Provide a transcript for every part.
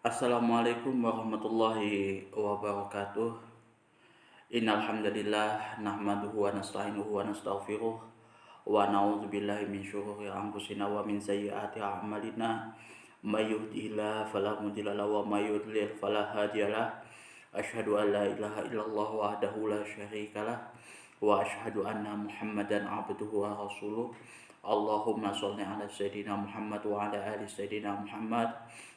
Assalamualaikum warahmatullahi wabarakatuh. Innal hamdalillah nahmaduhu wa nasta'inuhu wa nastaghfiruh wa na'udzubillahi min syururi anfusina wa min sayyiati a'malina. May yahdihillahu fala mudilla lahu wa may yudlil fala hadiyalah. Asyhadu an la ilaha illallah wahdahu la syarikalah wa asyhadu anna Muhammadan abduhu wa rasuluh. Allahumma sholli ala sayyidina Muhammad wa ala ali sayyidina Muhammad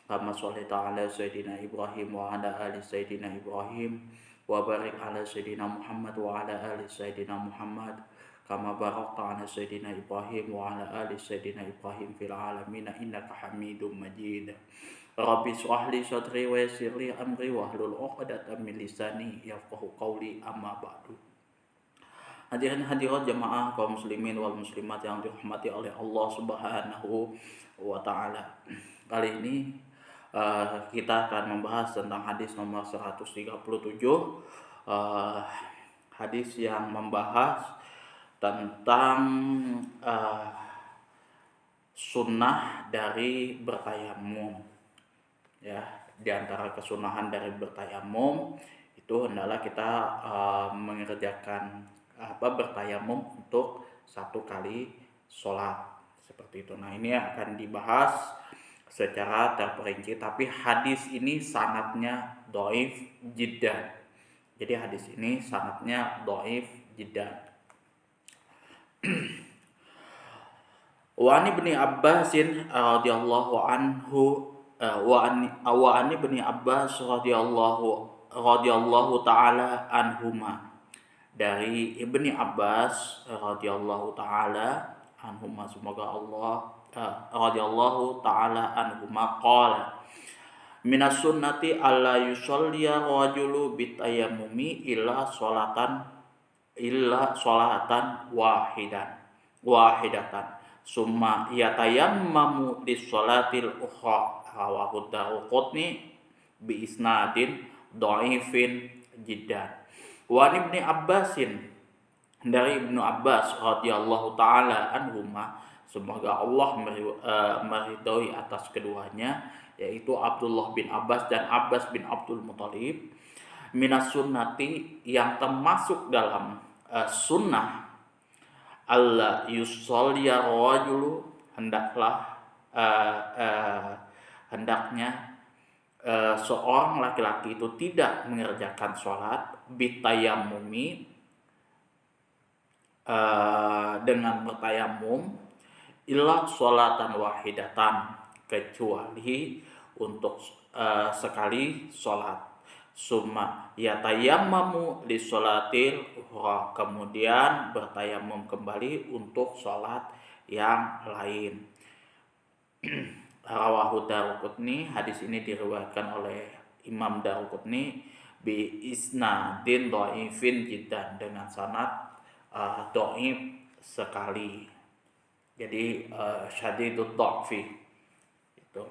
kama shallaita ala sayyidina Ibrahim wa ala ali sayyidina Ibrahim wa barik ala sayyidina Muhammad wa ala ali sayyidina Muhammad kama barakta ala sayyidina Ibrahim wa ala ali sayyidina Ibrahim fil alamin innaka Hamidum Majid. Rabbi shrah li sadri wa yassir li amri wahlul 'uqdatam min lisani yafqahu qawli, amma ba'du. Hadirin hadirat jamaah kaum muslimin wal muslimat yang dirahmati oleh Allah Subhanahu wa taala. Kali ini kita akan membahas tentang hadis nomor 137, hadis yang membahas tentang sunnah dari bertayamum. Ya, di antara kesunahan dari bertayamum itu hendaklah kita mengerjakan bertayamum untuk satu kali sholat seperti itu. Nah, ini akan dibahas secara terperinci, tapi hadis ini sanadnya dhaif jiddan. Jadi hadis ini sanadnya dhaif jiddan. Wa an Ibnu Abbasin radhiyallahu anhu wa an Ibnu Abbas radhiyallahu taala anhuma, dari Ibni Abbas radhiyallahu taala anhuma, semoga Allah radhiyallahu taala anhuma qala minas sunnati alla yusalliya rajulu bitayammumi illa sholatan wahidatan summa yatayammamu lis-sholatil ukhra, rawahu Daruqutni bi isnadin dhaifin jiddan. Wa Ibnu Abbasin, dari Ibnu Abbas radhiyallahu taala anhuma, semoga Allah meridhoi atas keduanya, yaitu Abdullah bin Abbas dan Abbas bin Abdul Muthalib, minas sunnati, yang termasuk dalam sunnah, alla yusolliya rajulu, hendaknya seorang laki-laki itu tidak mengerjakan sholat bitayamumi, dengan bertayamum, illa sholatan wahidatan, kecuali untuk sekali sholat, summa yatayammamu li sholatil ukhra, kemudian bertayamum kembali untuk sholat yang lain. Rawahu Daruqutni, hadis ini diriwayatkan oleh Imam Daruqutni bi isnadin dhaifin jiddan, dengan sanad dhaif sekali. Jadi syadidud dha'fi itu.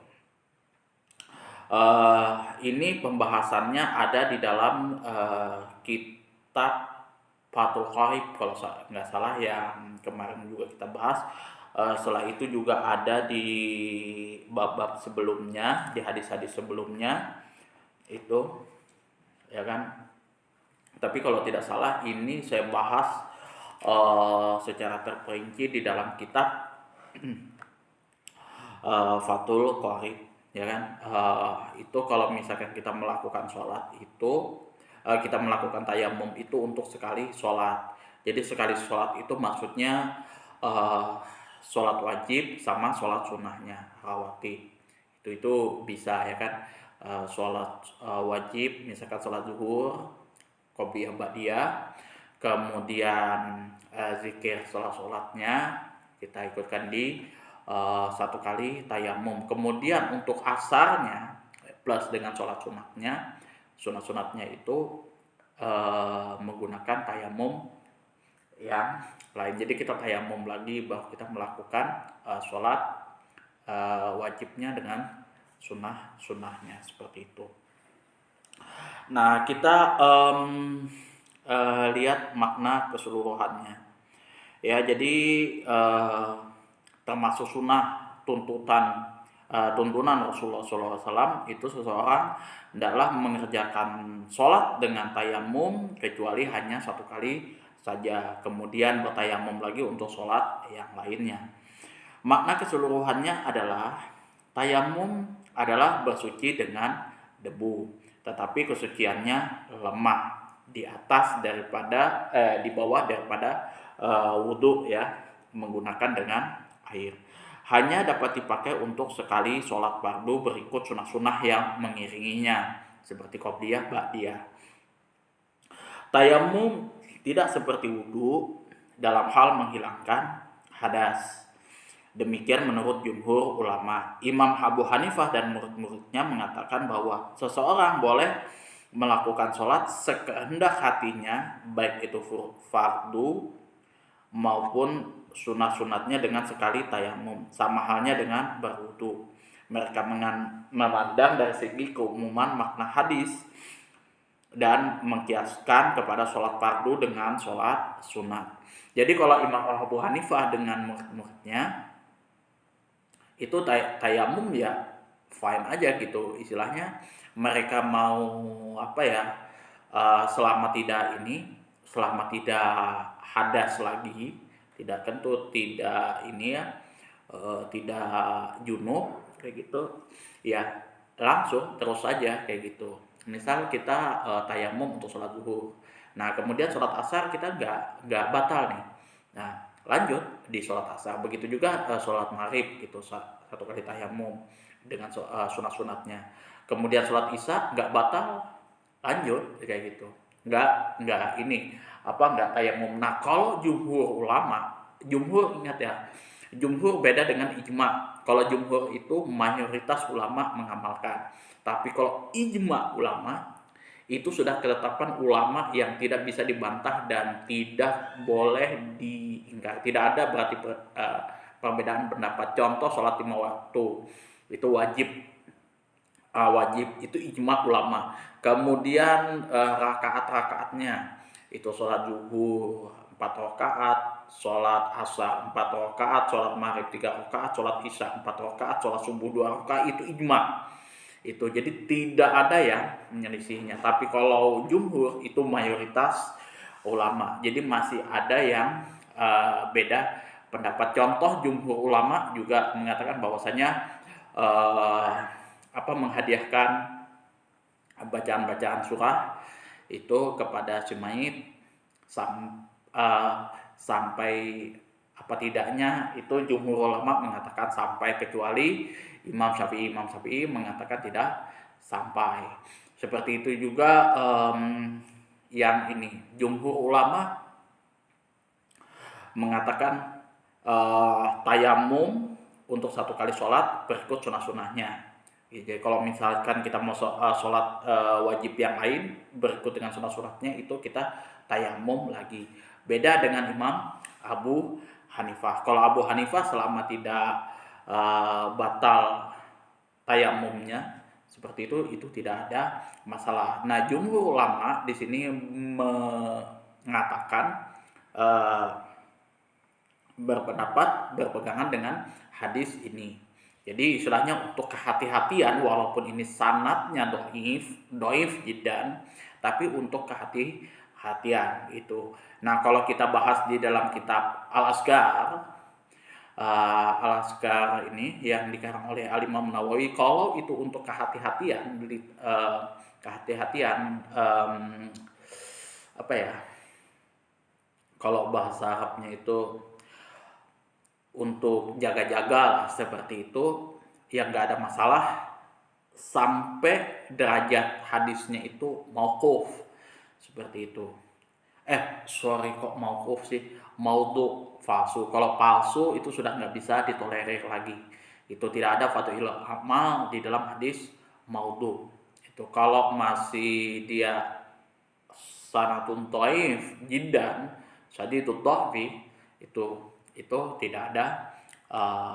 Ini pembahasannya ada di dalam kitab Fathul Qarib kalau nggak salah, yang kemarin juga kita bahas. Setelah itu juga ada di bab-bab sebelumnya, di hadis-hadis sebelumnya itu, ya kan. Tapi kalau tidak salah ini saya bahas secara terperinci di dalam kitab Fathul Qarib, ya kan. Itu kalau misalkan kita melakukan sholat itu, kita melakukan tayamum itu untuk sekali sholat. Jadi sekali sholat itu maksudnya sholat wajib sama sholat sunnahnya, rawatib. Itu bisa, ya kan. Sholat wajib, misalkan sholat zuhur, qobliyah ba'diyah, kemudian zikir sholatnya kita ikutkan di satu kali tayamum. Kemudian untuk asarnya plus dengan sholat sunatnya itu menggunakan tayamum yang lain. Jadi kita tayamum lagi bahwa kita melakukan sholat wajibnya dengan sunnahnya, seperti itu. Nah, kita lihat makna keseluruhannya. Ya, jadi termasuk sunnah tuntutan tuntunan Rasulullah SAW itu seseorang hendaklah mengerjakan sholat dengan tayamum kecuali hanya satu kali saja, kemudian bertayamum lagi untuk sholat yang lainnya. Makna keseluruhannya adalah tayamum adalah bersuci dengan debu, tetapi kesuciannya lemah di atas daripada di bawah daripada wudhu ya, menggunakan dengan air. Hanya dapat dipakai untuk sekali sholat fardu berikut sunah-sunah yang mengiringinya seperti qobliyah, ba'diyah. Tayamum tidak seperti wudhu dalam hal menghilangkan hadas. Demikian menurut jumhur ulama. Imam Abu Hanifah dan murid-muridnya mengatakan bahwa seseorang boleh melakukan sholat sekehendak hatinya, baik itu fardu maupun sunat-sunatnya dengan sekali tayamum, sama halnya dengan berwudu. Mereka memandang dari segi keumuman makna hadis dan mengkiaskan kepada sholat fardu dengan sholat sunat. Jadi kalau Imam Abu Hanifah dengan murid-muridnya itu tayamum ya fine aja gitu, istilahnya mereka mau apa ya, selama tidak hadas lagi, tidak kentut, tidak ini ya, tidak junub kayak gitu ya, langsung terus saja kayak gitu. Misal kita tayamum untuk sholat zuhur, nah kemudian sholat asar kita nggak batal nih, nah lanjut di sholat asar. Begitu juga sholat maghrib gitu, satu kali tayamum dengan sunat-sunatnya. Kemudian sholat isya nggak batal, lanjut kayak gitu. Nggak tayamum. Nah kalau jumhur ulama, jumhur ingat ya, jumhur beda dengan ijma. Kalau jumhur itu mayoritas ulama mengamalkan, tapi kalau ijma ulama itu sudah ketetapan ulama yang tidak bisa dibantah dan tidak boleh diingkar. Tidak ada berarti perbedaan pendapat. Contoh sholat 5 waktu itu wajib, itu ijma ulama. Kemudian rakaat-rakaatnya itu sholat zuhur 4 rakaat, sholat asar 4 rakaat, sholat maghrib 3 rakaat, sholat isya 4 rakaat, sholat subuh 2 rakaat, itu ijma. Itu jadi tidak ada yang menyelisihinya. Tapi kalau jumhur itu mayoritas ulama, jadi masih ada yang beda pendapat. Contoh jumhur ulama juga mengatakan bahwasanya menghadiahkan bacaan-bacaan surah itu kepada si mayit sampai apa tidaknya, itu jumhur ulama mengatakan sampai, kecuali Imam Syafi'i mengatakan tidak sampai. Seperti itu juga yang ini jumhur ulama mengatakan tayamum untuk satu kali sholat berikut sunah-sunahnya. Jadi kalau misalkan kita mau sholat wajib yang lain berikut dengan sunah-sunahnya, itu kita tayamum lagi. Beda dengan Imam Abu Hanifah. Kalau Abu Hanifah selama tidak batal tayamumnya seperti itu tidak ada masalah. Nah, jumhur ulama di sini mengatakan berpegangan dengan hadis ini. Jadi istilahnya untuk kehati-hatian, walaupun ini sanadnya doif jidan, tapi untuk kehati-hatian itu. Nah, kalau kita bahas di dalam kitab Al-Azkar ini yang dikarang oleh Al-Imam Nawawi, kalau itu untuk kehati-hatian kalau bahasa Arabnya itu untuk jaga-jaga lah, seperti itu, yang nggak ada masalah sampai derajat hadisnya itu mauquf seperti itu. Kok mauquf sih, maudhu, palsu. Kalau palsu itu sudah nggak bisa ditolerir lagi. Itu tidak ada fadhil amal di dalam hadis maudhu. Itu kalau masih dia sanatun dhaif jiddan, syadidud dha'fi, itu tidak ada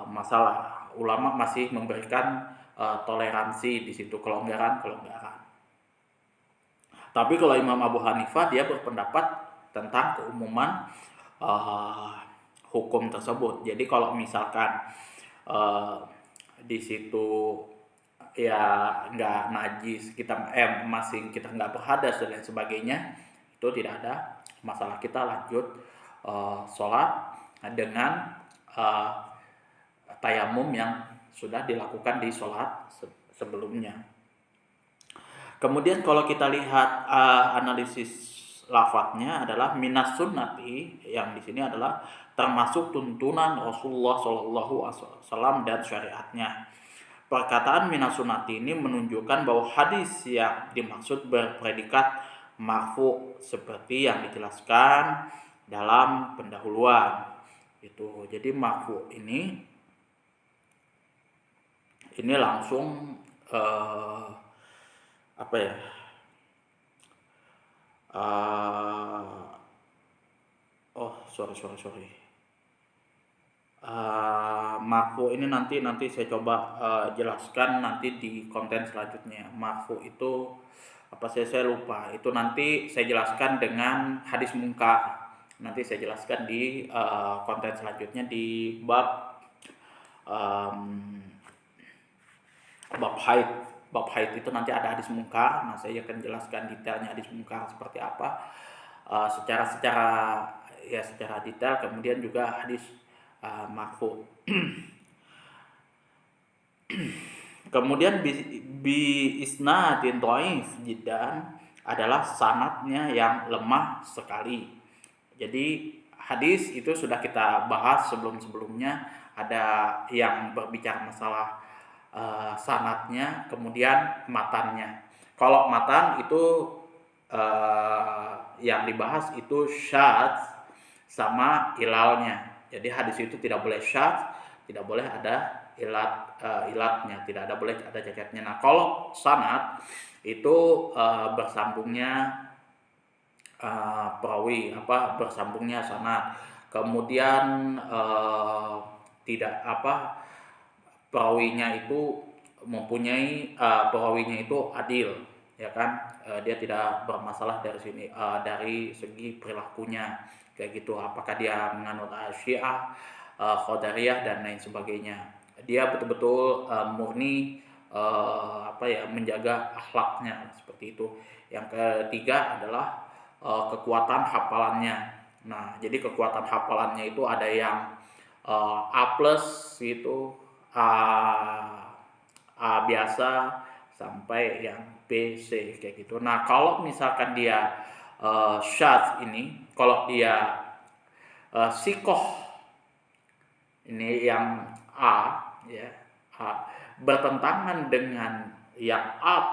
masalah. Ulama masih memberikan toleransi di situ, kelonggaran. Tapi kalau Imam Abu Hanifah, dia berpendapat tentang keumuman hukum tersebut. Jadi kalau misalkan di situ ya nggak najis, kita masih kita nggak berhadas dan lain sebagainya, itu tidak ada masalah, kita lanjut sholat dengan tayamum yang sudah dilakukan di sholat sebelumnya. Kemudian kalau kita lihat analisis lafadznya adalah minas sunnati, yang di sini adalah termasuk tuntunan Rasulullah SAW dan syariatnya. Perkataan minas sunnati ini menunjukkan bahwa hadis yang dimaksud berpredikat marfu seperti yang dijelaskan dalam pendahuluan. Itu jadi marfu ini langsung apa ya? Sorry. Marfu ini nanti saya coba jelaskan nanti di konten selanjutnya. Marfu itu apa, saya lupa. Itu nanti saya jelaskan dengan hadis munkar. Nanti saya jelaskan di konten selanjutnya di bab haid. Bab haid itu nanti ada hadis munkar. Nah, saya akan jelaskan detailnya hadis munkar seperti apa secara detail. Kemudian juga hadis marfu. Kemudian bi isnadin dhaif jiddan adalah sanadnya yang lemah sekali. Jadi hadis itu sudah kita bahas sebelumnya, ada yang berbicara masalah sanadnya, kemudian matannya. Kalau matan itu yang dibahas itu syadz sama ilalnya. Jadi hadis itu tidak boleh syadz, tidak boleh ada ilatnya, tidak ada boleh ada cacatnya. Nah, kalau sanad itu bersambungnya perawi, bersambungnya sanad. Kemudian tidak perawinya itu mempunyai perawinya itu adil, ya kan? Dia tidak bermasalah dari sini dari segi perilakunya kayak gitu. Apakah dia menganut Syiah, Qadariyah dan lain sebagainya. Dia betul-betul murni menjaga akhlaknya seperti itu. Yang ketiga adalah kekuatan hafalannya. Nah, jadi kekuatan hafalannya itu ada yang A+ gitu, A biasa sampai yang B, C kayak gitu. Nah, kalau misalkan dia syadz ini, kalau dia sikoh ini yang A, ya, bertentangan dengan yang A+,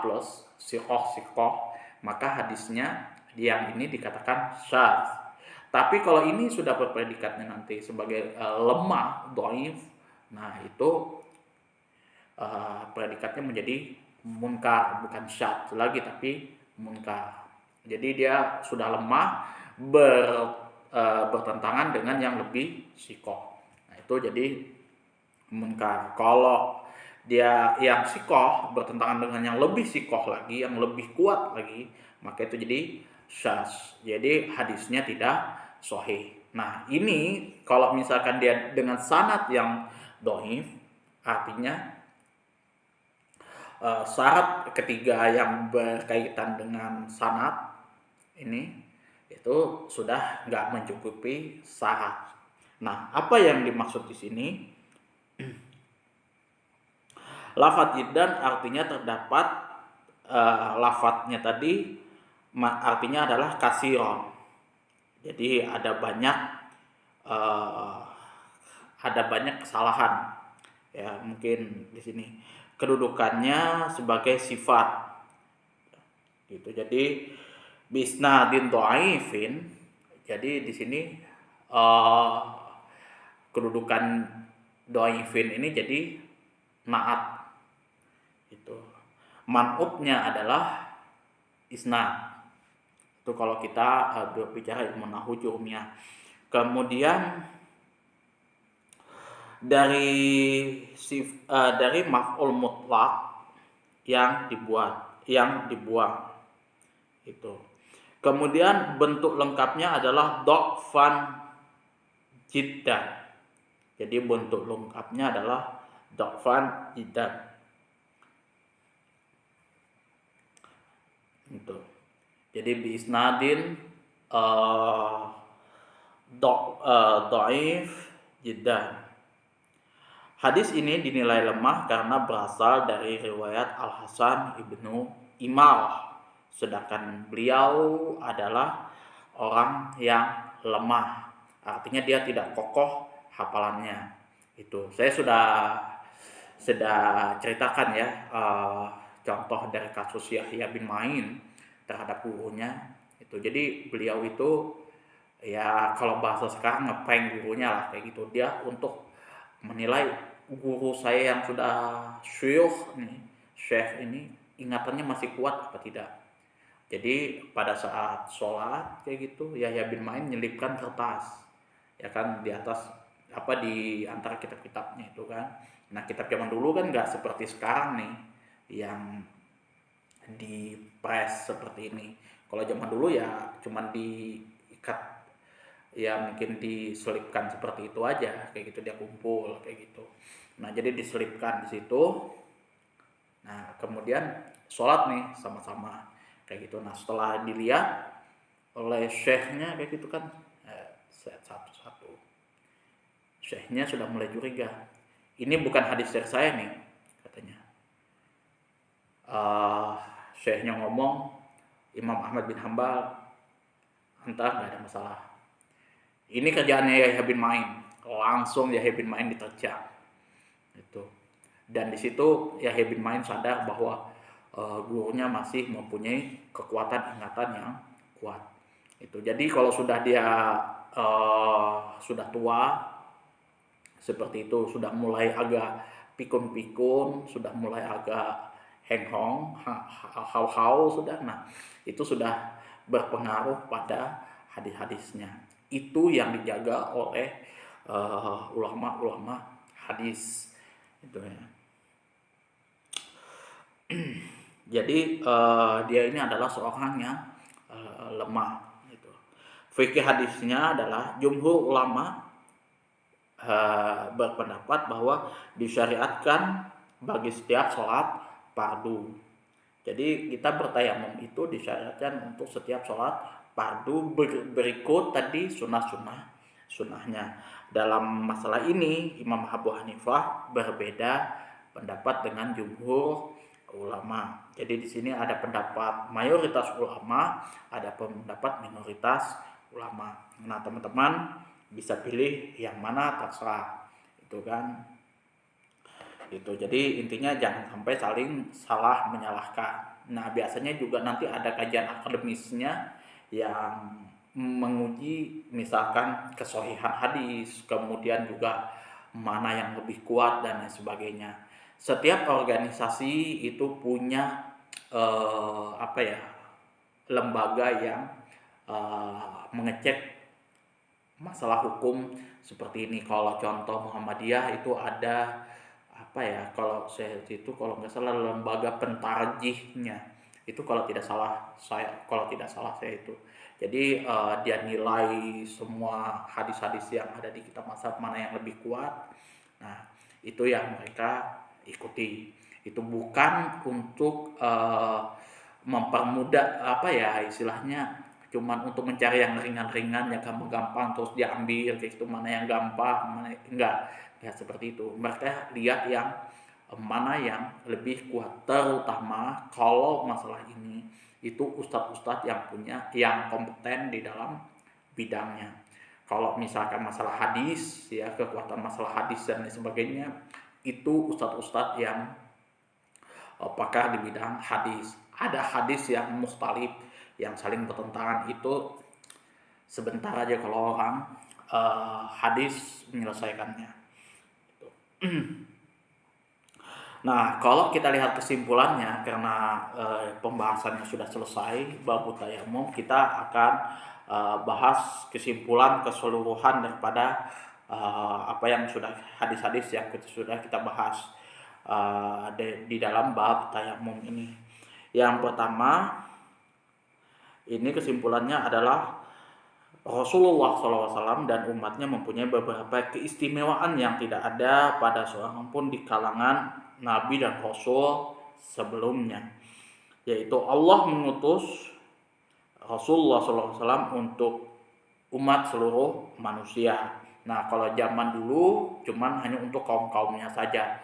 sikoh, maka hadisnya yang ini dikatakan syadz. Tapi kalau ini sudah berpredikatnya nanti sebagai lemah, dhaif, nah itu predikatnya menjadi munkar, bukan syadz lagi tapi munkar. Jadi dia sudah lemah, bertentangan dengan yang lebih sikoh. Nah, itu jadi munkar. Kalau dia yang sikoh bertentangan dengan yang lebih sikoh lagi, yang lebih kuat lagi, maka itu jadi syadz. Jadi hadisnya tidak sahih. Nah, ini kalau misalkan dia dengan sanad yang dhaif, artinya syarat ketiga yang berkaitan dengan sanad ini itu sudah nggak mencukupi syarat. Nah, apa yang dimaksud di sini? Lafadz jiddan artinya terdapat, lafadznya tadi artinya adalah kasiron. Jadi ada banyak kesalahan. Ya, mungkin di sini kedudukannya sebagai sifat. Gitu. Jadi bisnadin dhaifin. Jadi di sini kedudukan dhaifin ini jadi naat. Itu. Man'utnya adalah isnad. Itu kalau kita berbicara ilmu nahwu jurumiyah. Kemudian dari maf'ul mutlak yang dibuang itu. Kemudian bentuk lengkapnya adalah dha'fan jiddan. Jadi bentuk lengkapnya adalah dha'fan jiddan. Itu. Jadi bi isnadin uh, dhaif jiddan. Hadis ini dinilai lemah karena berasal dari riwayat Al-Hasan ibnu Imal, sedangkan beliau adalah orang yang lemah, artinya dia tidak kokoh hafalannya. Itu saya sudah ceritakan ya, contoh dari kasus Yahya bin Ma'in terhadap gurunya. Itu jadi beliau itu ya kalau bahasa sekarang ngeprank gurunya lah kayak gitu, dia untuk menilai guru saya yang sudah syekh ini ingatannya masih kuat apa tidak. Jadi pada saat sholat kayak gitu Yahya bin Ma'in nyelipkan kertas ya kan di atas di antara kitab-kitabnya itu kan. Nah kitab zaman dulu kan nggak seperti sekarang nih yang di press seperti ini. Kalau zaman dulu ya cuman diikat, ya mungkin diselipkan seperti itu aja kayak gitu, dia kumpul kayak gitu. Nah jadi diselipkan di situ. Nah kemudian sholat nih sama-sama kayak gitu. Nah setelah dilihat oleh syekhnya kayak gitu kan, satu-satu syekhnya sudah mulai curiga, ini bukan hadis dari saya nih katanya. Syekhnya ngomong, Imam Ahmad bin Hambal, entah nggak ada masalah. Ini kerjaannya Yahya bin Ma'in, langsung Yahya bin Ma'in diterjang. Itu. Dan di situ Yahya bin Ma'in sadar bahwa gurunya masih mempunyai kekuatan ingatan yang kuat. Itu. Jadi kalau sudah dia sudah tua seperti itu, sudah mulai agak pikun-pikun, sudah mulai agak henghong, hau-hau sudah. Nah, itu sudah berpengaruh pada hadis-hadisnya. Itu yang dijaga oleh ulama-ulama hadis itu ya. Jadi dia ini adalah seorang yang lemah gitu. Fikih hadisnya adalah jumhur ulama berpendapat bahwa disyariatkan bagi setiap sholat fardu. Jadi kita bertayamum itu disyariatkan untuk setiap sholat fardu, berikut tadi sunnahnya. Dalam masalah ini Imam Abu Hanifah berbeda pendapat dengan jumhur ulama. Jadi di sini ada pendapat mayoritas ulama, ada pendapat minoritas ulama. Nah teman-teman bisa pilih yang mana terserah itu kan. Itu jadi intinya jangan sampai saling salah menyalahkan. Nah biasanya juga nanti ada kajian akademisnya yang menguji misalkan kesohihan hadis, kemudian juga mana yang lebih kuat dan lain sebagainya. Setiap organisasi itu punya lembaga yang mengecek masalah hukum seperti ini. Kalau contoh Muhammadiyah itu ada kalau saya itu kalau nggak salah lembaga pentarjihnya itu, kalau tidak salah saya itu. Jadi dia nilai semua hadis-hadis yang ada di kitab mazhab mana yang lebih kuat. Nah itu yang mereka ikuti. Itu bukan untuk mempermudah istilahnya cuman untuk mencari yang ringan-ringan, yang gampang-gampang terus diambil kayak itu, mana yang gampang, mana enggak seperti itu. Mereka lihat yang mana yang lebih kuat, terutama kalau masalah ini itu ustadz-ustadz yang kompeten di dalam bidangnya. Kalau misalkan masalah hadis ya, kekuatan masalah hadis dan lain sebagainya, itu ustadz-ustadz yang pakar di bidang hadis. Ada hadis yang mukhtalif, yang saling bertentangan, itu sebentar aja kalau orang hadis menyelesaikannya. Nah kalau kita lihat kesimpulannya, karena pembahasannya sudah selesai bab tayamum, kita akan bahas kesimpulan keseluruhan daripada apa yang sudah hadis-hadis yang sudah kita bahas di dalam bab tayamum ini. Yang pertama, ini kesimpulannya adalah Rasulullah SAW dan umatnya mempunyai beberapa keistimewaan yang tidak ada pada seorang pun di kalangan Nabi dan Rasul sebelumnya, yaitu Allah mengutus Rasulullah SAW untuk umat seluruh manusia. Nah, kalau zaman dulu cuman hanya untuk kaum-kaumnya saja,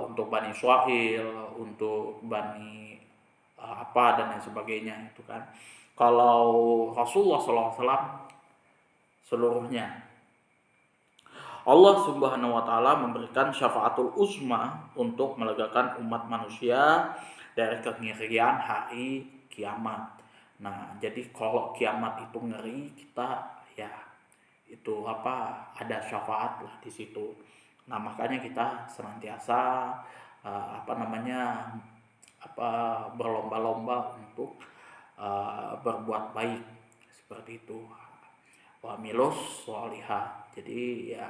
untuk Bani Israel, untuk Bani apa dan lain sebagainya itu kan. Kalau Rasulullah SAW seluruhnya. Allah Subhanahu wa taala memberikan syafaatul uzma untuk melegakan umat manusia dari kengerian hari kiamat. Nah, jadi kalau kiamat itu ngeri, kita ya itu ada syafaat lah di situ. Nah, makanya kita senantiasa berlomba-lomba untuk berbuat baik seperti itu. Wa milus sholihah. Jadi ya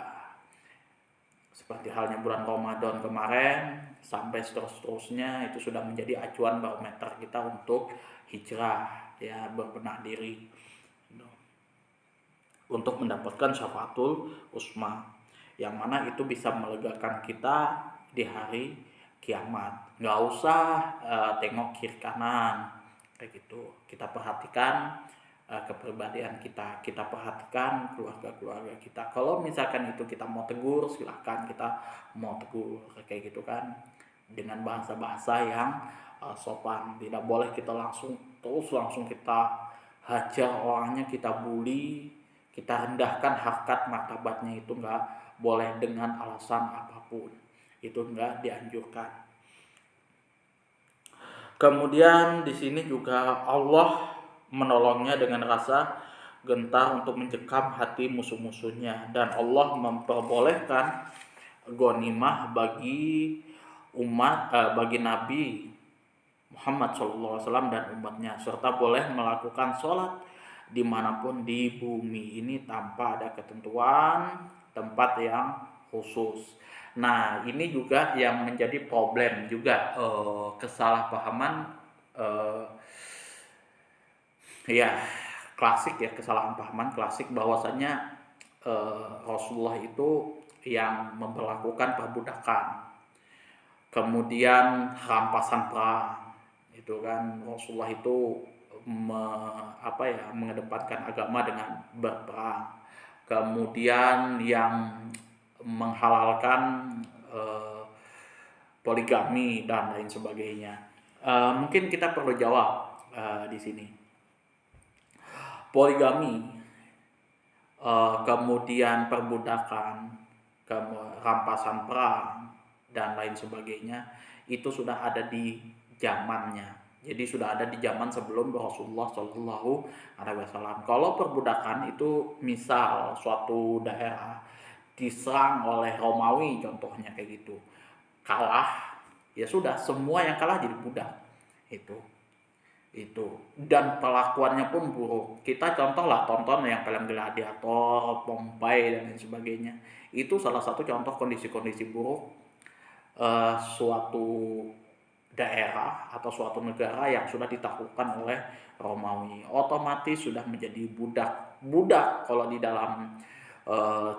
seperti halnya bulan Ramadan kemarin sampai seterusnya itu sudah menjadi acuan barometer kita untuk hijrah, ya, berbenah diri untuk mendapatkan syafaatul usma, yang mana itu bisa melegakan kita di hari kiamat. Nggak usah tengok kiri kanan kayak gitu. Kita perhatikan kepribadian kita, kita perhatikan keluarga kita. Kalau misalkan itu kita mau tegur, silahkan kita mau tegur kayak gitu kan, dengan bahasa-bahasa yang sopan. Tidak boleh kita langsung kita hajar orangnya, kita bully, kita rendahkan harkat martabatnya, itu nggak boleh dengan alasan apapun, itu nggak dianjurkan. Kemudian di sini juga Allah menolongnya dengan rasa gentar untuk mencekam hati musuh-musuhnya, dan Allah memperbolehkan ghanimah bagi bagi Nabi Muhammad SAW dan umatnya, serta boleh melakukan sholat dimanapun di bumi ini tanpa ada ketentuan tempat yang khusus. Nah, ini juga yang menjadi problem juga, kesalahpahaman, ya klasik ya, kesalahpahaman klasik bahwasanya Rasulullah itu yang memperlakukan perbudakan, kemudian rampasan perang itu kan. Rasulullah itu mengedepankan agama dengan berperang, kemudian yang menghalalkan poligami dan lain sebagainya. Mungkin kita perlu jawab di sini. Poligami, kemudian perbudakan, rampasan perang dan lain sebagainya itu sudah ada di zamannya. Jadi sudah ada di zaman sebelum Rasulullah Shallallahu Alaihi Wasallam. Kalau perbudakan itu misal suatu daerah diserang oleh Romawi contohnya kayak gitu, kalah, ya sudah, semua yang kalah jadi budak itu dan perlakuannya pun buruk. Kita tonton yang film Gladiator, Pompai dan lain sebagainya. Itu salah satu contoh kondisi-kondisi buruk suatu daerah atau suatu negara yang sudah ditaklukkan oleh Romawi. Otomatis sudah menjadi budak kalau di dalam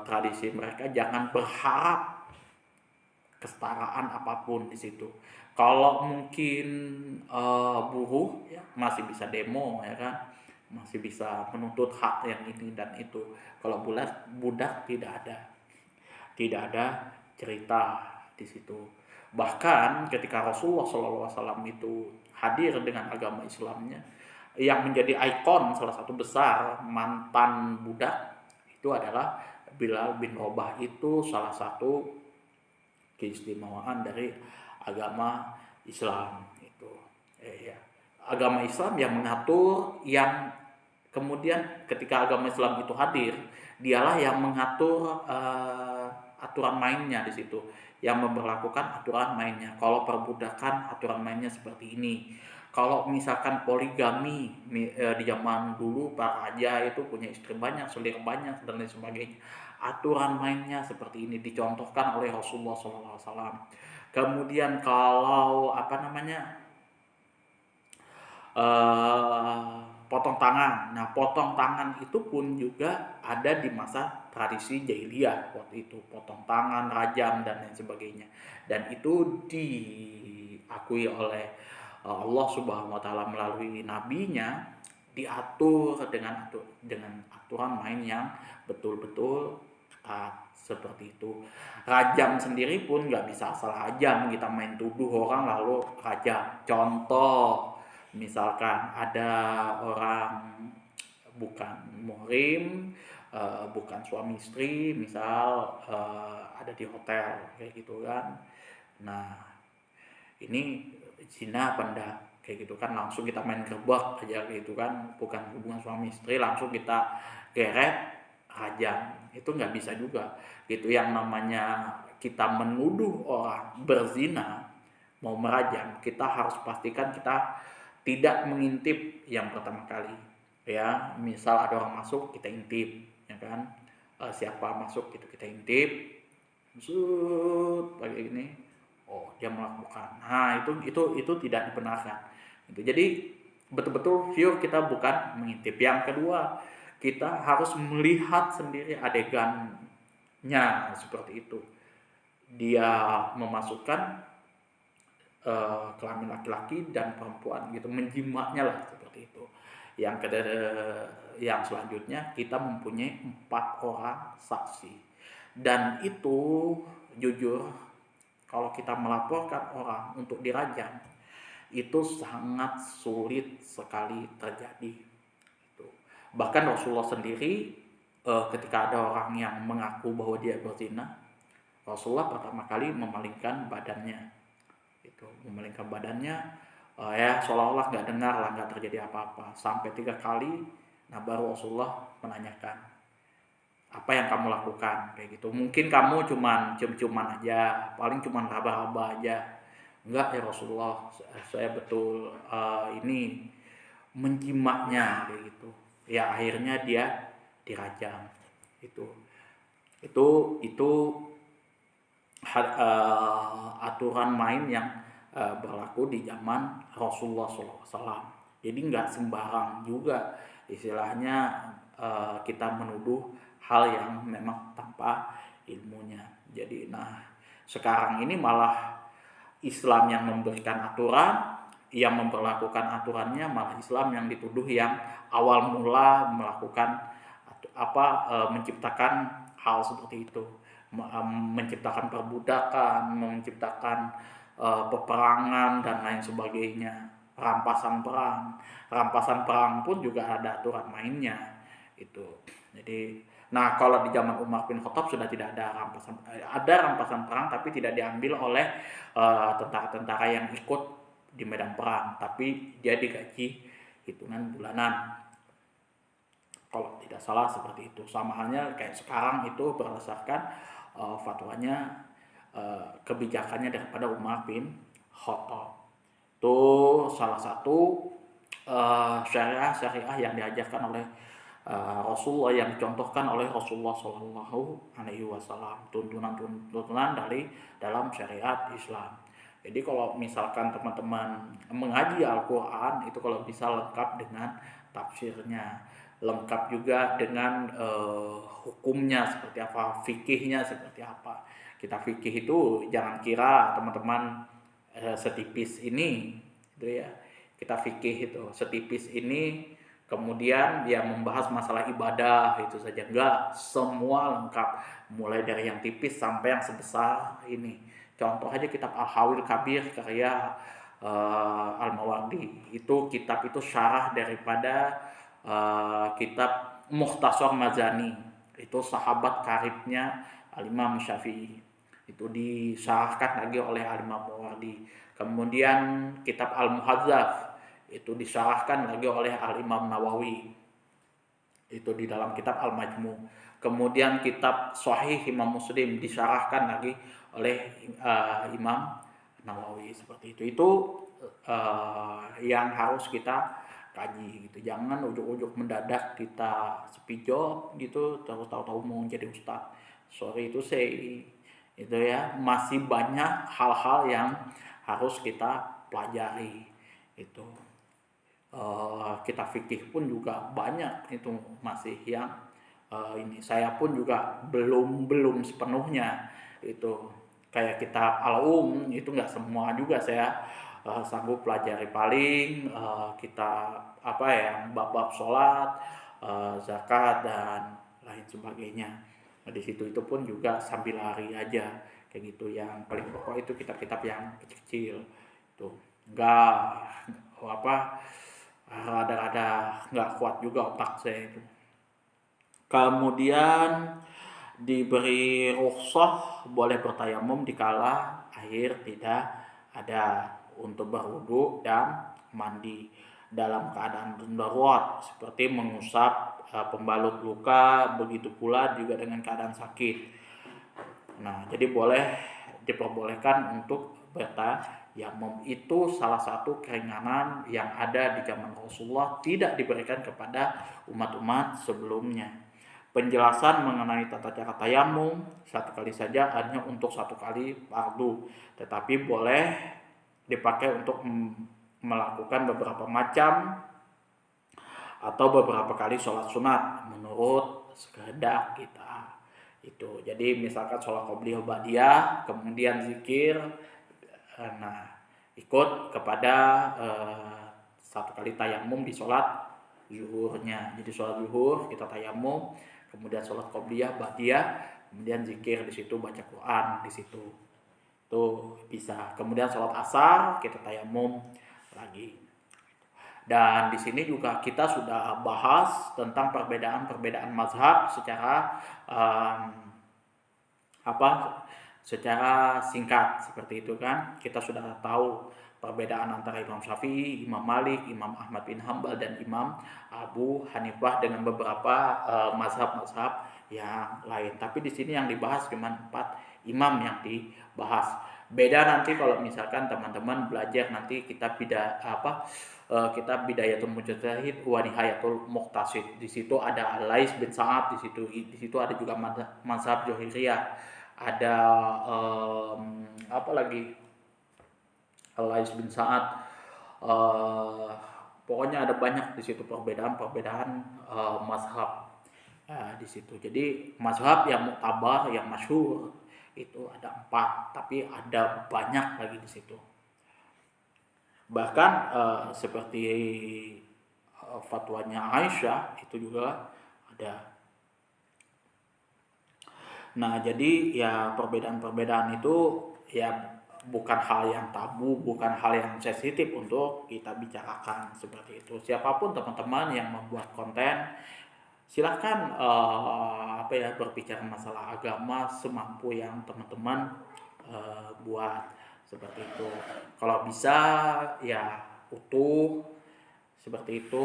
tradisi mereka. Jangan berharap kesetaraan apapun di situ. Kalau mungkin buruh ya masih bisa demo, ya kan, masih bisa menuntut hak yang ini dan itu. Kalau budak tidak ada cerita di situ. Bahkan ketika Rasulullah SAW itu hadir dengan agama Islamnya, yang menjadi ikon salah satu besar mantan budak itu adalah Bilal bin Rabah. Itu salah satu keistimewaan dari agama Islam itu. Agama Islam yang mengatur, yang kemudian ketika agama Islam itu hadir, dialah yang mengatur aturan mainnya di situ, yang memberlakukan aturan mainnya. Kalau perbudakan, aturan mainnya seperti ini. Kalau misalkan poligami di zaman dulu, para raja itu punya istri banyak, selir banyak dan lain sebagainya, aturan mainnya seperti ini dicontohkan oleh Rasulullah SAW. Kemudian kalau potong tangan. Nah, potong tangan itu pun juga ada di masa tradisi jahiliyah waktu itu, potong tangan, rajam dan lain sebagainya. Dan itu diakui oleh Allah Subhanahu wa taala melalui nabinya, diatur dengan aturan main yang betul-betul ketat seperti itu. Rajam sendiri pun nggak bisa asal rajam, kita main tuduh orang lalu rajam. Contoh, misalkan ada orang bukan muhrim, bukan suami istri, misal ada di hotel kayak gitu kan. Nah, ini zina apa enggak kayak gitu kan, langsung kita main gerbak aja gitu kan, bukan hubungan suami istri langsung kita geret rajam, itu nggak bisa juga gitu. Yang namanya kita menuduh orang berzina mau merajam, kita harus pastikan kita tidak mengintip yang pertama kali ya. Misal ada orang masuk kita intip ya kan. Siapa masuk itu kita intip, kayak gini, oh dia melakukan. Nah, itu tidak dibenarkan itu. Jadi betul-betul view kita bukan mengintip. Yang kedua, kita harus melihat sendiri adegannya seperti itu. Dia memasukkan kelamin laki-laki dan perempuan gitu, menjimaknya lah seperti itu. Yang selanjutnya kita mempunyai 4 orang saksi, dan itu jujur kalau kita melaporkan orang untuk dirajam itu sangat sulit sekali terjadi itu. Bahkan Rasulullah sendiri ketika ada orang yang mengaku bahwa dia berzina, Rasulullah pertama kali memalingkan badannya itu, ya seolah-olah nggak dengar lah, nggak terjadi apa-apa sampai 3 kali. Nah, baru Rasulullah menanyakan, apa yang kamu lakukan kayak gitu. Mungkin kamu cuman cium-ciuman aja, paling cuman raba-raba aja. Enggak ya Rasulullah, saya betul ini menjimaknya kayak gitu. Ya akhirnya dia dirajam itu. Itu aturan main yang berlaku di zaman Rasulullah SAW. Jadi nggak sembarang juga istilahnya kita menuduh hal yang memang tanpa ilmunya. Jadi nah, sekarang ini malah Islam yang memberikan aturan, yang memperlakukan aturannya malah Islam yang dituduh yang awal mula melakukan menciptakan hal seperti itu, menciptakan perbudakan, menciptakan peperangan dan lain sebagainya, rampasan perang pun juga ada aturan mainnya itu. Jadi nah, kalau di zaman Umar bin Khattab sudah tidak ada rampasan perang, tapi tidak diambil oleh tentara-tentara yang ikut di medan perang, tapi dia digaji hitungan bulanan kalau tidak salah seperti itu. Sama halnya kayak sekarang itu berdasarkan fatwanya, kebijakannya daripada Umar bin Khattab. Itu salah satu syariah yang diajarkan oleh Rasulullah, yang dicontohkan oleh Rasulullah Shallallahu Alaihi Wasallam, tuntunan dari dalam syariat Islam. Jadi kalau misalkan teman-teman mengaji Al-Quran itu kalau bisa lengkap dengan tafsirnya, lengkap juga dengan hukumnya seperti apa, fikihnya seperti apa. Kita fikih itu jangan kira teman-teman setipis ini gitu ya. Kita fikih itu setipis ini kemudian dia membahas masalah ibadah itu saja, enggak, semua lengkap mulai dari yang tipis sampai yang sebesar ini. Contoh aja kitab Al-Hawil Kabir karya Al-Mawardi, itu kitab itu syarah daripada kitab Mukhtasar Mazani, itu sahabat karibnya Al-Imam Syafi'i, itu disyarahkan lagi oleh Al-Imam Mawardi. Kemudian kitab Al-Muhadzab itu disyarahkan lagi oleh Al-Imam Nawawi, itu di dalam kitab Al-Majmu. Kemudian kitab Sahih Imam Muslim disyarahkan lagi oleh Imam Nawawi seperti itu. Itu yang harus kita kaji gitu. Jangan ujuk-ujuk mendadak kita sepijok gitu terus tahu-tahu mau jadi ustadz. Sorry itu say itu ya, masih banyak hal-hal yang harus kita pelajari itu. kitab fikih pun juga banyak itu masih yang ini saya pun juga belum belum sepenuhnya itu kayak kitab Al-Um itu nggak semua juga saya sanggup pelajari, paling kita apa ya bab-bab sholat, zakat dan lain sebagainya. Nah, di situ itu pun juga sambil lari aja kayak gitu. Yang paling pokok itu kitab-kitab yang kecil-kecil itu nggak apa rada-rada nggak kuat juga otak saya itu. Kemudian diberi rukhsah boleh bertayamum dikala air tidak ada untuk berwudu dan mandi dalam keadaan darurat seperti mengusap pembalut luka, begitu pula juga dengan keadaan sakit. Nah, jadi boleh diperbolehkan untuk bertayamum. Itu salah satu keringanan yang ada di zaman Rasulullah tidak diberikan kepada umat-umat sebelumnya. Penjelasan mengenai tata cara tayamum satu kali saja hanya untuk satu kali fardu, tetapi boleh dipakai untuk melakukan beberapa macam atau beberapa kali sholat sunat menurut kehendak kita itu. Jadi misalkan sholat qobliyah ba'diyah kemudian zikir, nah ikut kepada satu kali tayamum di sholat zuhurnya. Jadi sholat zuhur kita tayamum, kemudian sholat qobliyah ba'diyah, kemudian zikir di situ, baca Quran di situ, tuh bisa. Kemudian sholat asar kita tayamum lagi. Dan di sini juga kita sudah bahas tentang perbedaan-perbedaan mazhab secara secara singkat seperti itu kan. Kita sudah tahu perbedaan antara Imam Syafi'i, Imam Malik, Imam Ahmad bin Hambal dan Imam Abu Hanifah dengan beberapa mazhab-mazhab yang lain. Tapi di sini yang dibahas cuma 4 imam yang dibahas. Beda nanti kalau misalkan teman-teman belajar nanti kitab kitab Bidayatul Mujtahid wa Nihayatul Muqtasid. Di situ ada Lais bin Sa'ad, di situ ada juga mazhab Zuhairiyah. Ada apa lagi? Lais bin Sa'ad. Pokoknya ada banyak di situ perbedaan-perbedaan mazhab. Di situ. Jadi mazhab yang muktabar, yang masyhur itu ada 4, tapi ada banyak lagi di situ. Bahkan seperti fatwanya Aisyah itu juga ada. Nah, jadi ya perbedaan-perbedaan itu ya bukan hal yang tabu, bukan hal yang sensitif untuk kita bicarakan seperti itu. Siapapun teman-teman yang membuat konten, silahkan berbicara masalah agama semampu yang teman-teman buat seperti itu. Kalau bisa ya utuh seperti itu,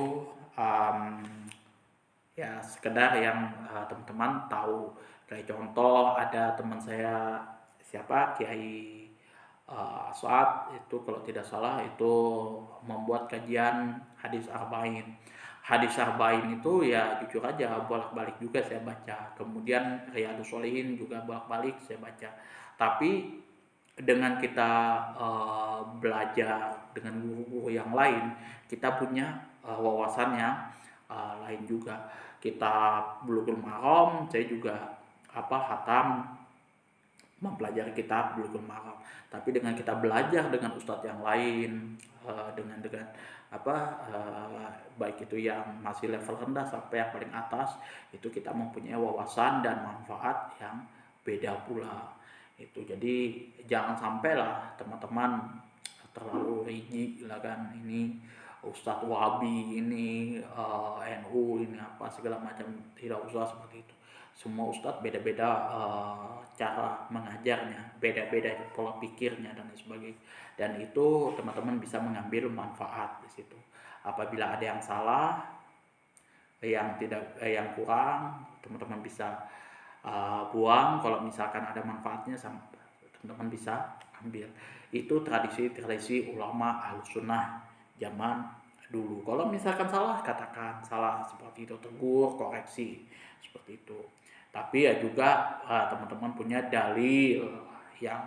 ya sekedar yang teman-teman tahu. Kayak contoh ada teman saya Kiai Aswad itu kalau tidak salah itu membuat kajian hadis arba'in. Hadis arba'in itu ya jujur aja bolak-balik juga saya baca. Kemudian Riyadhus Shalihin juga bolak-balik saya baca. Tapi dengan kita belajar dengan guru-guru yang lain, kita punya wawasan yang lain juga. Kitab Bulughul Maram saya juga hatam mempelajari kitab Bulughul Maram, tapi dengan kita belajar dengan ustadz yang lain, dengan baik itu yang masih level rendah sampai yang paling atas, itu kita mempunyai wawasan dan manfaat yang beda pula itu. Jadi jangan sampai lah teman-teman terlalu rigid lah kan, ini Ustadz Wahabi ini NU ini apa segala macam, tidak usah seperti itu. Semua ustadz beda-beda cara mengajarnya, beda-beda pola pikirnya dan sebagainya. Dan itu teman-teman bisa mengambil manfaat di situ. Apabila ada yang salah, yang kurang, teman-teman bisa buang. Kalau misalkan ada manfaatnya, teman-teman bisa ambil. Itu tradisi ulama Ahlussunnah zaman dulu. Kalau misalkan salah, katakan salah seperti itu, tegur, koreksi seperti itu. Tapi ya juga teman-teman punya dalil yang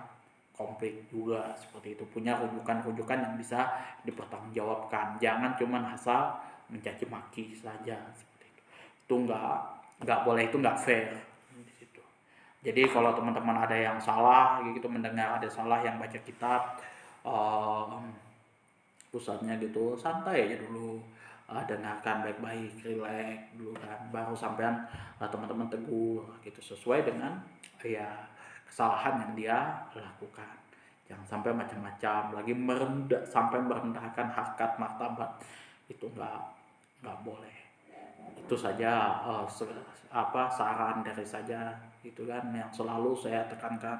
komplit juga seperti itu, punya rujukan-rujukan yang bisa dipertanggungjawabkan, jangan cuman asal mencaci maki saja seperti itu nggak boleh, itu nggak fair di situ. Jadi kalau teman-teman ada yang salah gitu, mendengar ada salah yang baca kitab, pusatnya gitu, santai aja dulu, dengarkan baik-baik, relax dulu kan, baru sampean teman-teman tegur gitu sesuai dengan ya kesalahan yang dia lakukan. Jangan sampai macam-macam lagi, sampai merendahkan harkat martabat, itu nggak boleh. Itu saja saran dari saja gitu kan, yang selalu saya tekankan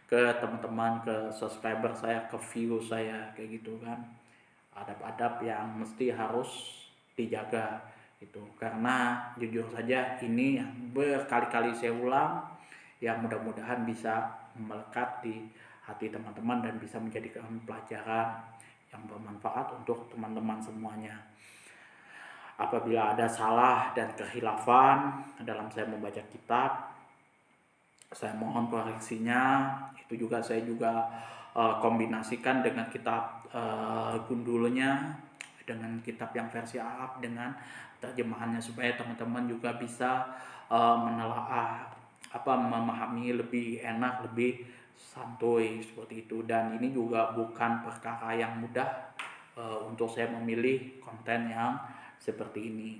ke teman-teman, ke subscriber saya, ke view saya kayak gitu kan. Adab-adab yang mesti harus dijaga itu, karena jujur saja ini yang berkali-kali saya ulang, yang mudah-mudahan bisa melekat di hati teman-teman dan bisa menjadikan pelajaran yang bermanfaat untuk teman-teman semuanya. Apabila ada salah dan kehilafan dalam saya membaca kitab, saya mohon koreksinya. Itu juga saya kombinasikan dengan kitab gundulnya, dengan kitab yang versi Arab dengan terjemahannya, supaya teman-teman juga bisa menelaah memahami lebih enak, lebih santuy seperti itu. Dan ini juga bukan perkara yang mudah untuk saya memilih konten yang seperti ini.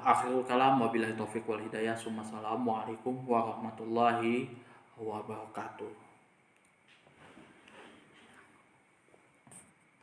Akhirul kalam, wabillahi taufiq wal hidayah. Assalamualaikum warahmatullahi wabarakatuh.